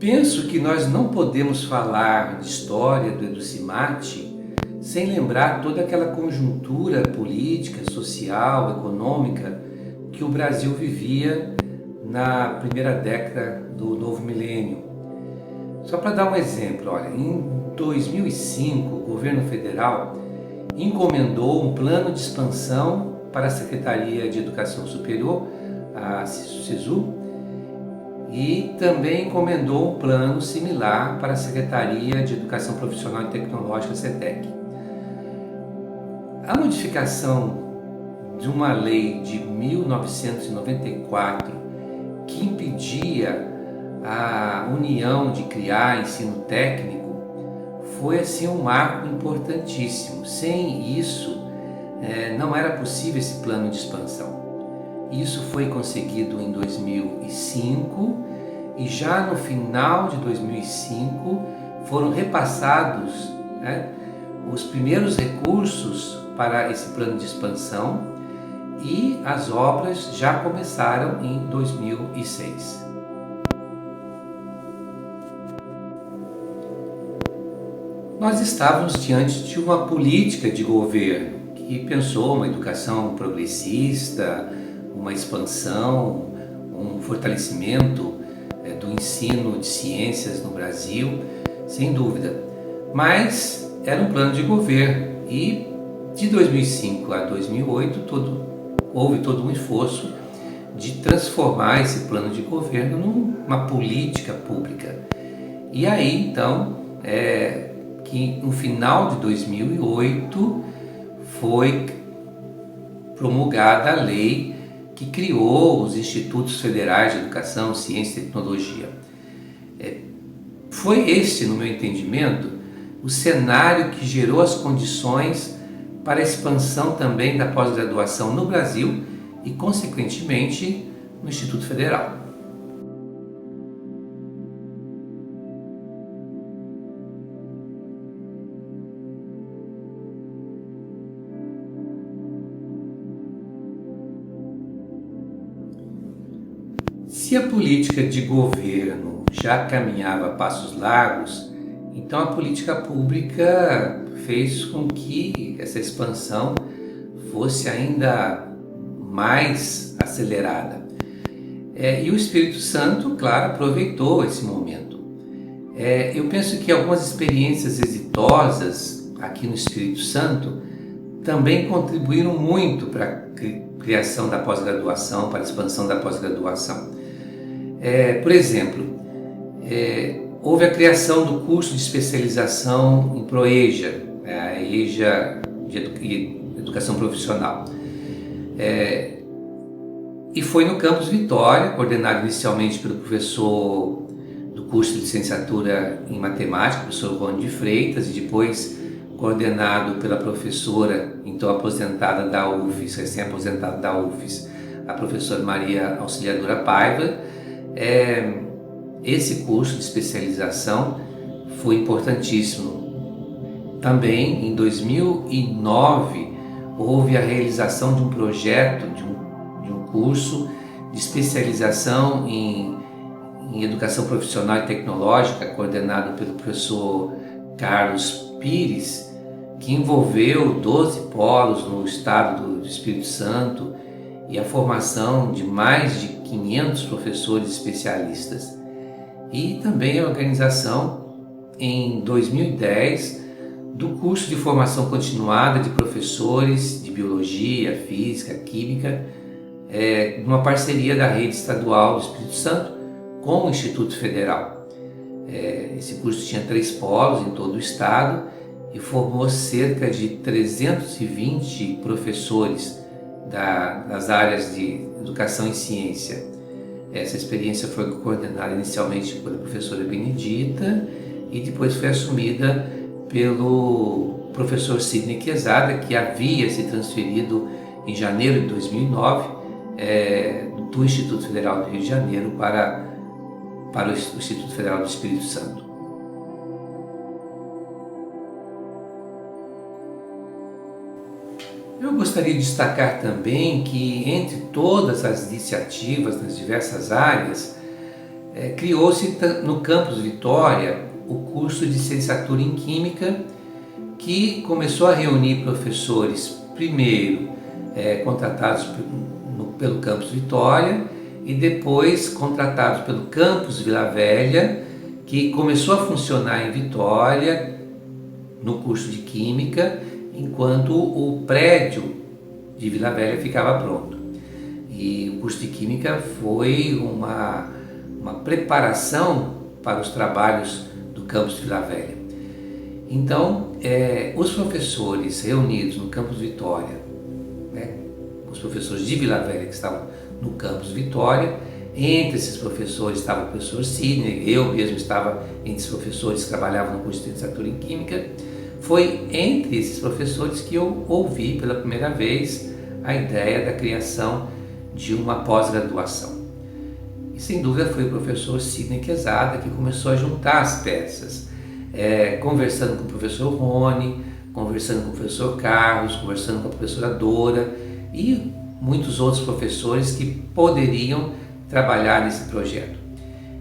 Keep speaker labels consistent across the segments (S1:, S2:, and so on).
S1: penso que nós não podemos falar de história do Educimate sem lembrar toda aquela conjuntura política, social, econômica que o Brasil vivia na primeira década do novo milênio. Só para dar um exemplo, olha, em 2005 o governo federal encomendou um plano de expansão para a Secretaria de Educação Superior, a SESU, e também encomendou um plano similar para a Secretaria de Educação Profissional e Tecnológica, SETEC. A modificação de uma lei de 1994 que impedia a União de criar ensino técnico foi assim um marco importantíssimo. Sem isso, não era possível esse plano de expansão. Isso foi conseguido em 2005 e já no final de 2005 foram repassados os primeiros recursos para esse plano de expansão e as obras já começaram em 2006. Nós estávamos diante de uma política de governo que pensou uma educação progressista, uma expansão, um fortalecimento do ensino de ciências no Brasil, sem dúvida. Mas era um plano de governo e de 2005 a 2008 houve todo um esforço de transformar esse plano de governo numa política pública. E aí, então, que no final de 2008 foi promulgada a lei que criou os Institutos Federais de Educação, Ciência e Tecnologia. Foi este, no meu entendimento, o cenário que gerou as condições para a expansão também da pós-graduação no Brasil e, consequentemente, no Instituto Federal. Se a política de governo já caminhava a passos largos, então a política pública fez com que essa expansão fosse ainda mais acelerada. E o Espírito Santo, claro, aproveitou esse momento. Eu penso que algumas experiências exitosas aqui no Espírito Santo também contribuíram muito para a criação da pós-graduação, para a expansão da pós-graduação. Por exemplo, houve a criação do curso de especialização em ProEja, a EJA de Educação Profissional. E foi no campus Vitória, coordenado inicialmente pelo professor do curso de licenciatura em matemática, professor Rony de Freitas, e depois coordenado pela professora, então aposentada da UFES, recém-aposentada da UFES, a professora Maria Auxiliadora Paiva. Esse curso de especialização foi importantíssimo. Também, em 2009, houve a realização de um projeto, de um curso de especialização em Educação Profissional e Tecnológica, coordenado pelo professor Carlos Pires, que envolveu 12 polos no estado do Espírito Santo e a formação de mais de 500 professores especialistas. E também a organização, em 2010, do curso de formação continuada de professores de Biologia, Física, Química, numa parceria da Rede Estadual do Espírito Santo com o Instituto Federal. Esse curso tinha 3 polos em todo o estado e formou cerca de 320 professores das áreas de Educação e Ciência. Essa experiência foi coordenada inicialmente pela professora Benedita e depois foi assumida pelo professor Sidney Quezada, que havia se transferido em janeiro de 2009 do Instituto Federal do Rio de Janeiro para o Instituto Federal do Espírito Santo. Eu gostaria de destacar também que, entre todas as iniciativas nas diversas áreas, criou-se no campus Vitória o curso de licenciatura em Química, que começou a reunir professores, primeiro contratados pelo campus Vitória e depois contratados pelo campus Vila Velha, que começou a funcionar em Vitória no curso de Química, enquanto o prédio de Vila Velha ficava pronto. E o curso de Química foi uma preparação para os trabalhos do campus Vila Velha. Então, os professores reunidos no campus Vitória, os professores de Vila Velha que estavam no campus Vitória, entre esses professores estava o professor Sidney, eu mesmo estava entre os professores que trabalhavam no curso de licenciatura em Química. Foi entre esses professores que eu ouvi pela primeira vez a ideia da criação de uma pós-graduação. E sem dúvida foi o professor Sidney Quezada que começou a juntar as peças, conversando com o professor Rony, conversando com o professor Carlos, conversando com a professora Dora e muitos outros professores que poderiam trabalhar nesse projeto.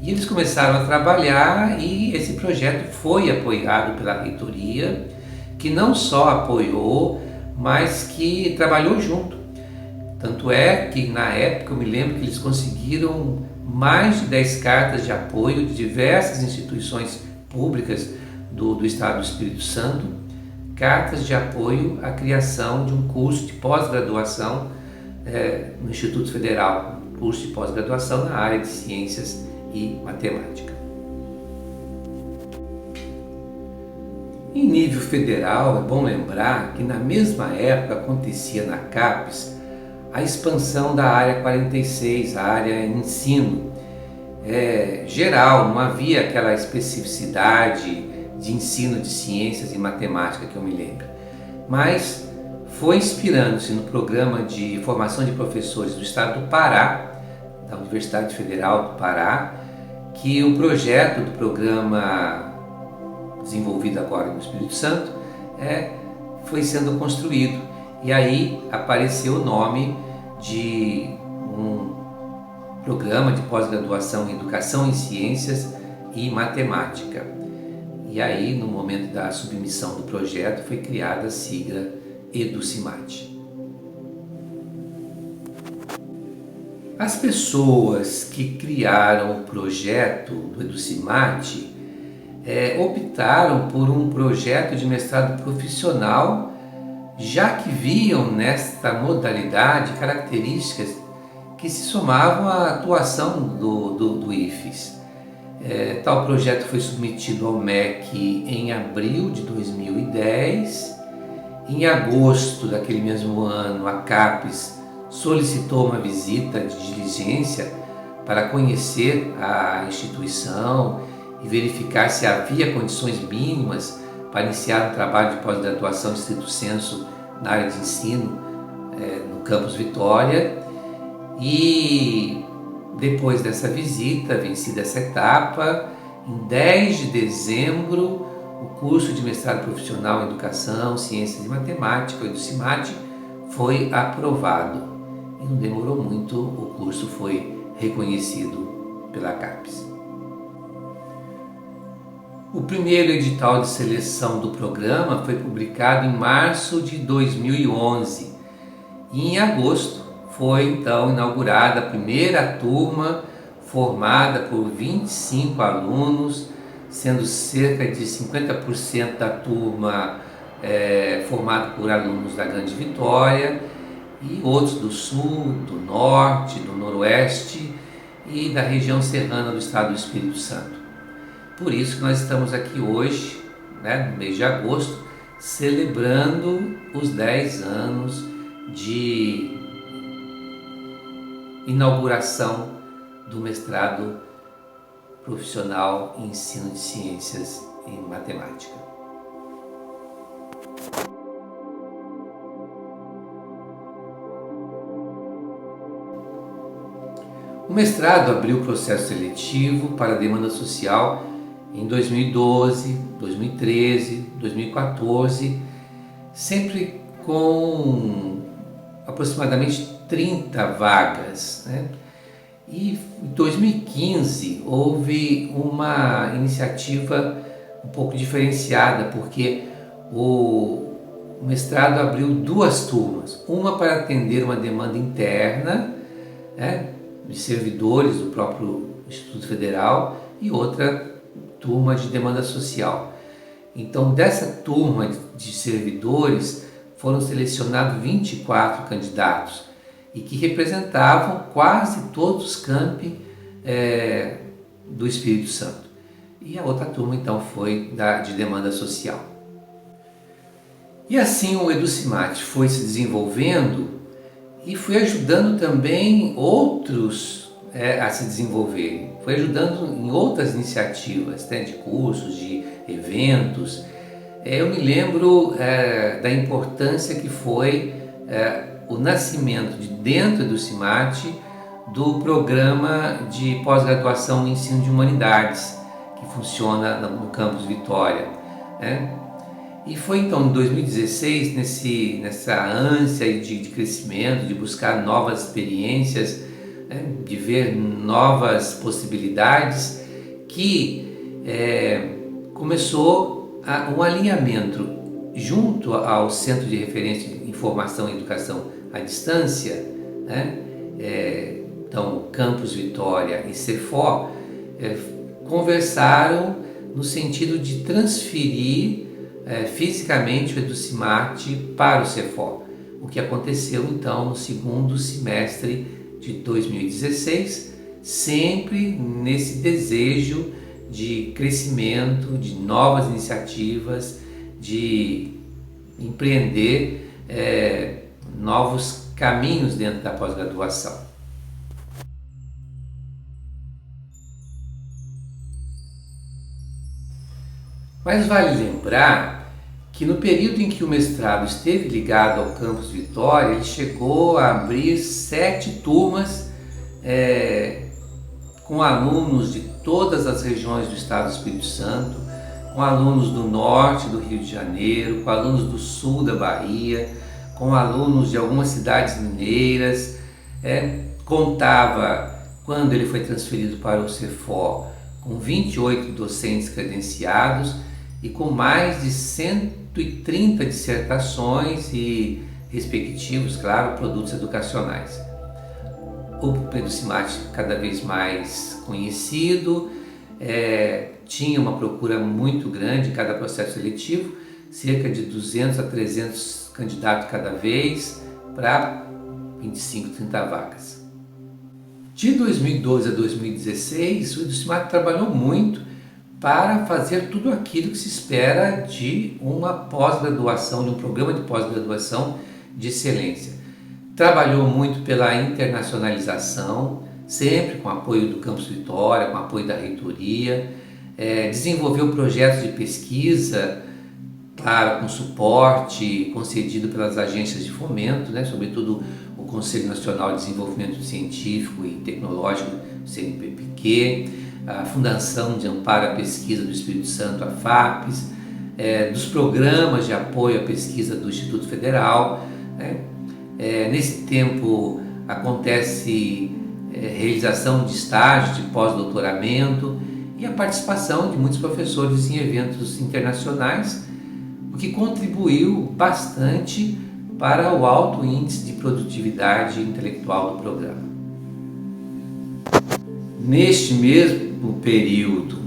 S1: E eles começaram a trabalhar e esse projeto foi apoiado pela reitoria, que não só apoiou, mas que trabalhou junto. Tanto é que na época eu me lembro que eles conseguiram mais de 10 cartas de apoio de diversas instituições públicas do Estado do Espírito Santo, cartas de apoio à criação de um curso de pós-graduação no Instituto Federal, curso de pós-graduação na área de Ciências e Matemática. Em nível federal, é bom lembrar que na mesma época acontecia na CAPES a expansão da área 46, a área ensino geral, não havia aquela especificidade de ensino de ciências e matemática que eu me lembro, mas foi inspirando-se no programa de formação de professores do estado do Pará, da Universidade Federal do Pará, que o projeto do programa desenvolvido agora no Espírito Santo foi sendo construído. E aí apareceu o nome de um programa de pós-graduação em Educação em Ciências e Matemática. E aí, no momento da submissão do projeto, foi criada a sigla EduCimate. As pessoas que criaram o projeto do EduCimate optaram por um projeto de mestrado profissional, já que viam nesta modalidade características que se somavam à atuação do IFES. Tal projeto foi submetido ao MEC em abril de 2010. Em agosto daquele mesmo ano, a CAPES solicitou uma visita de diligência para conhecer a instituição e verificar se havia condições mínimas para iniciar um trabalho de pós-graduação estricto sensu na área de ensino no campus Vitória. E depois dessa visita, vencida essa etapa, em 10 de dezembro, o curso de mestrado profissional em Educação, Ciências e Matemática, o EduCimate, foi aprovado. E não demorou muito, o curso foi reconhecido pela CAPES. O primeiro edital de seleção do programa foi publicado em março de 2011 e em agosto foi então inaugurada a primeira turma formada por 25 alunos, sendo cerca de 50% da turma formada por alunos da Grande Vitória e outros do Sul, do Norte, do Noroeste e da região serrana do Estado do Espírito Santo. Por isso que nós estamos aqui hoje, no mês de agosto, celebrando os 10 anos de inauguração do mestrado profissional em ensino de ciências em matemática. O mestrado abriu o processo seletivo para a demanda social em 2012, 2013, 2014, sempre com aproximadamente 30 vagas, E em 2015 houve uma iniciativa um pouco diferenciada, porque o mestrado abriu 2 turmas, uma para atender uma demanda interna, né, de servidores do próprio Instituto Federal, e outra turma de demanda social. Então, dessa turma de servidores foram selecionados 24 candidatos e que representavam quase todos os campi do Espírito Santo. E a outra turma então foi de demanda social. E assim o Educimate foi se desenvolvendo e foi ajudando também outros a se desenvolverem. Foi ajudando em outras iniciativas, né, de cursos, de eventos. Eu me lembro da importância que foi o nascimento de dentro do Educimate do programa de pós-graduação em ensino de humanidades, que funciona no campus Vitória, né? E foi então em 2016, nessa ânsia de crescimento, de buscar novas experiências, né, de ver novas possibilidades, que começou um alinhamento junto ao Centro de Referência de Informação e Educação à Distância, né? Então Campus Vitória e Cefor conversaram no sentido de transferir fisicamente o Educimate para o Cefor, o que aconteceu então no segundo semestre de 2016, sempre nesse desejo de crescimento, de novas iniciativas, de empreender novos caminhos dentro da pós-graduação. Mas vale lembrar que no período em que o mestrado esteve ligado ao Campus Vitória, ele chegou a abrir 7 turmas com alunos de todas as regiões do estado do Espírito Santo, com alunos do norte do Rio de Janeiro, com alunos do sul da Bahia, com alunos de algumas cidades mineiras. Contava, quando ele foi transferido para o Cefor, com 28 docentes credenciados e com mais de 130 dissertações e respectivos, claro, produtos educacionais. O Educimate cada vez mais conhecido, tinha uma procura muito grande em cada processo seletivo, cerca de 200 a 300 candidatos cada vez para 25, 30 vagas. De 2012 a 2016, o Educimate trabalhou muito para fazer tudo aquilo que se espera de uma pós-graduação, de um programa de pós-graduação de excelência. Trabalhou muito pela internacionalização, sempre com apoio do Campus Vitória, com apoio da reitoria, desenvolveu projetos de pesquisa, claro, com suporte concedido pelas agências de fomento, né, sobretudo o Conselho Nacional de Desenvolvimento Científico e Tecnológico, CNPq, a Fundação de Amparo à Pesquisa do Espírito Santo, a FAPES, dos programas de apoio à pesquisa do Instituto Federal, né? Nesse tempo acontece realização de estágios de pós-doutoramento e a participação de muitos professores em eventos internacionais, o que contribuiu bastante para o alto índice de produtividade intelectual do programa. Neste mesmo período,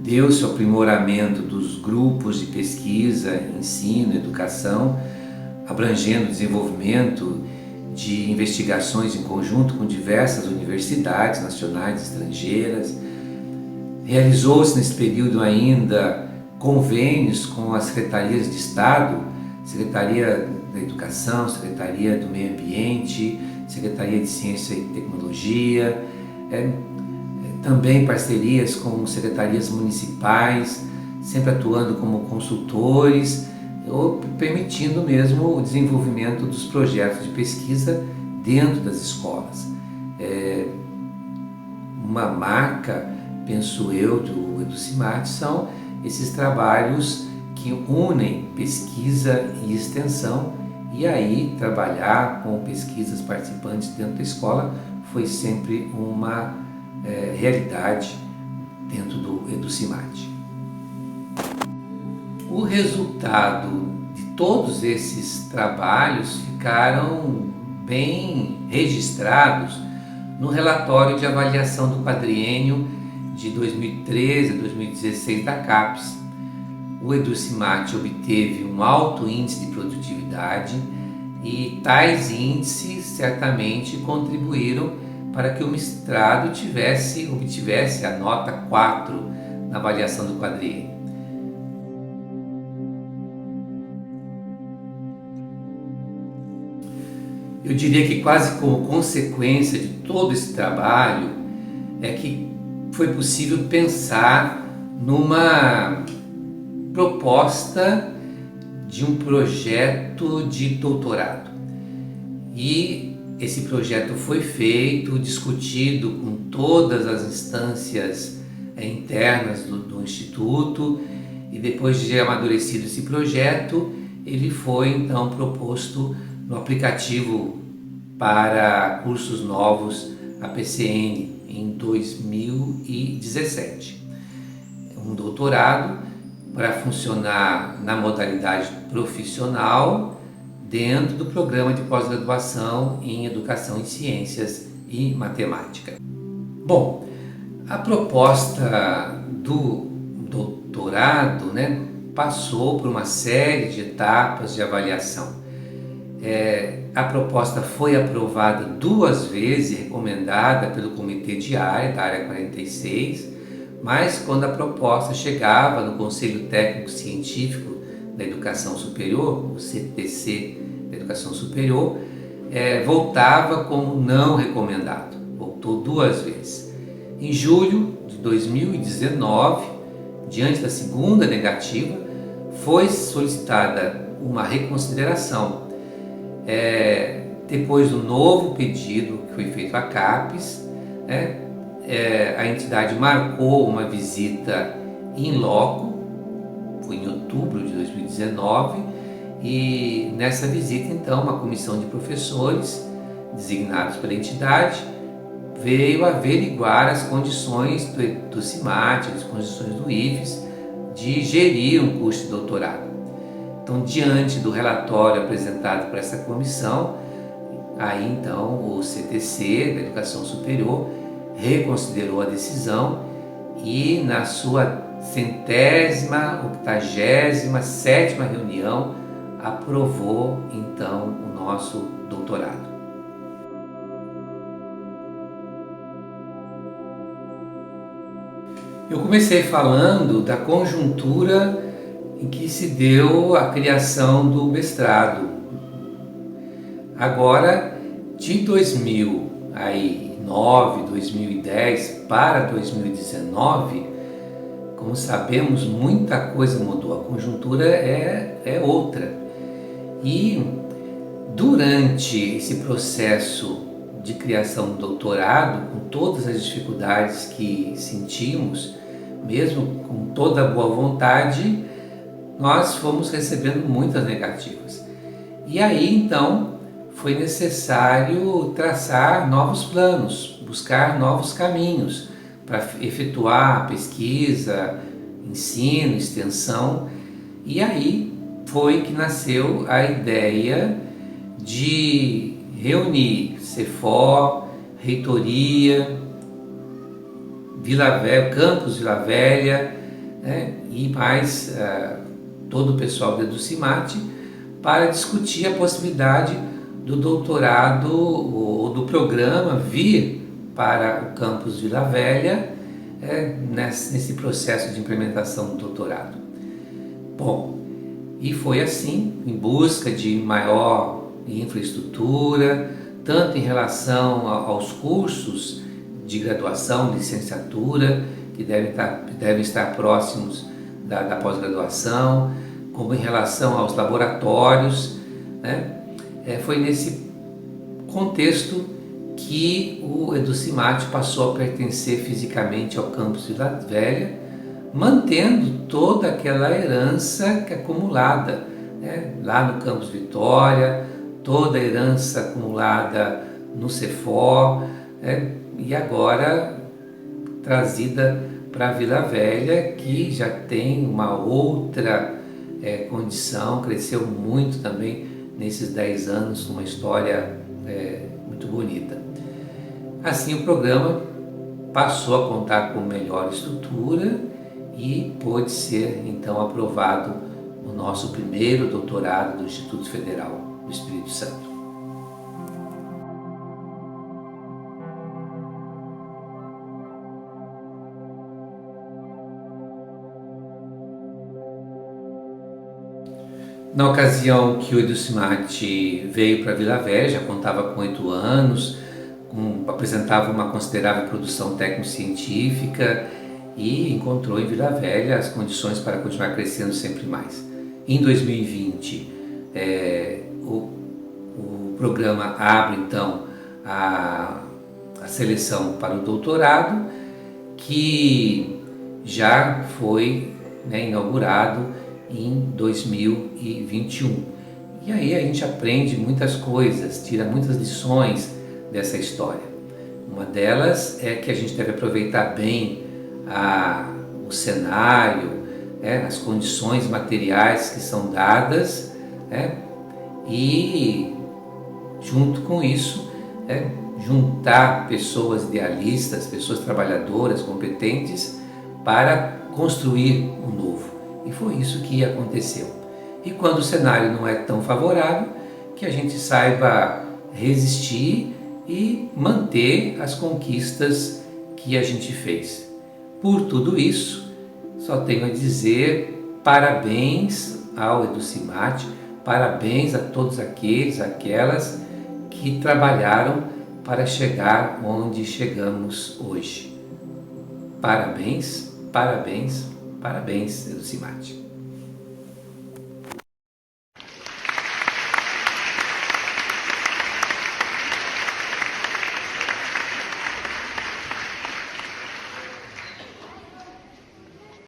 S1: deu-se o aprimoramento dos grupos de pesquisa, ensino, educação, abrangendo o desenvolvimento de investigações em conjunto com diversas universidades nacionais e estrangeiras. Realizou-se nesse período ainda convênios com as secretarias de Estado, Secretaria da Educação, Secretaria do Meio Ambiente, Secretaria de Ciência e Tecnologia, também parcerias com secretarias municipais, sempre atuando como consultores, ou permitindo mesmo o desenvolvimento dos projetos de pesquisa dentro das escolas. Uma marca, penso eu, do Educimate são esses trabalhos que unem pesquisa e extensão, e aí trabalhar com pesquisas participantes dentro da escola foi sempre uma realidade dentro do Educimate. O resultado de todos esses trabalhos ficaram bem registrados no relatório de avaliação do quadriênio de 2013 a 2016 da CAPES. O Educimate obteve um alto índice de produtividade e tais índices certamente contribuíram para que o mestrado obtivesse a nota 4 na avaliação do quadriênio. Eu diria que quase como consequência de todo esse trabalho é que foi possível pensar numa proposta de um projeto de doutorado. E esse projeto foi feito, discutido com todas as instâncias internas do Instituto, e depois de amadurecido esse projeto, ele foi então proposto no aplicativo para cursos novos APCN em 2017. Um doutorado para funcionar na modalidade profissional dentro do programa de pós-graduação em Educação em Ciências e Matemática. Bom, a proposta do doutorado, passou por uma série de etapas de avaliação. A proposta foi aprovada 2 vezes, recomendada pelo Comitê de Área, da Área 46, mas quando a proposta chegava no Conselho Técnico Científico da Educação Superior, o CTC da Educação Superior, voltava como não recomendado, voltou 2 vezes. Em julho de 2019, diante da segunda negativa, foi solicitada uma reconsideração. Depois do novo pedido que foi feito à CAPES, a entidade marcou uma visita in loco, foi em outubro de 2019, e nessa visita então uma comissão de professores designados pela entidade veio averiguar as condições do Educimate, as condições do IFES de gerir um curso de doutorado. Então, diante do relatório apresentado por essa comissão, aí então o CTC da Educação Superior reconsiderou a decisão e na sua 187ª reunião aprovou então o nosso doutorado. Eu comecei falando da conjuntura em que se deu a criação do mestrado. Agora, de 2009, 2010 para 2019, como sabemos, muita coisa mudou, a conjuntura é outra. E durante esse processo de criação do doutorado, com todas as dificuldades que sentimos, mesmo com toda a boa vontade, nós fomos recebendo muitas negativas. E aí, então, foi necessário traçar novos planos, buscar novos caminhos para efetuar pesquisa, ensino, extensão. E aí foi que nasceu a ideia de reunir CEFO, reitoria, Campus Vila Velha, e mais todo o pessoal do Educimate para discutir a possibilidade do doutorado ou do programa vir para o Campus Vila Velha nesse processo de implementação do doutorado. Bom, e foi assim, em busca de maior infraestrutura, tanto em relação aos cursos de graduação, licenciatura, que devem estar próximos da pós-graduação, como em relação aos laboratórios, foi nesse contexto que o Educimate passou a pertencer fisicamente ao campus Vila Velha, mantendo toda aquela herança que é acumulada lá no campus Vitória, toda a herança acumulada no CEFO, e agora trazida para Vila Velha, que já tem uma outra condição, cresceu muito também nesses 10 anos, uma história muito bonita. Assim, o programa passou a contar com melhor estrutura e pôde ser então aprovado o nosso primeiro doutorado do Instituto Federal do Espírito Santo. Na ocasião que o Edulcimate veio para Vila Velha, já contava com 8 anos, apresentava uma considerável produção técnico-científica e encontrou em Vila Velha as condições para continuar crescendo sempre mais. Em 2020, o programa abre então a seleção para o doutorado, que já foi inaugurado em 2021. E aí a gente aprende muitas coisas, tira muitas lições dessa história. Uma delas é que a gente deve aproveitar bem o cenário, as condições materiais que são dadas, e junto com isso, juntar pessoas idealistas, pessoas trabalhadoras, competentes, para construir o novo. E foi isso que aconteceu. E quando o cenário não é tão favorável, que a gente saiba resistir e manter as conquistas que a gente fez. Por tudo isso, só tenho a dizer parabéns ao Edulcimate, parabéns a todos aquelas que trabalharam para chegar onde chegamos hoje. Parabéns, parabéns, parabéns, Edulcimate.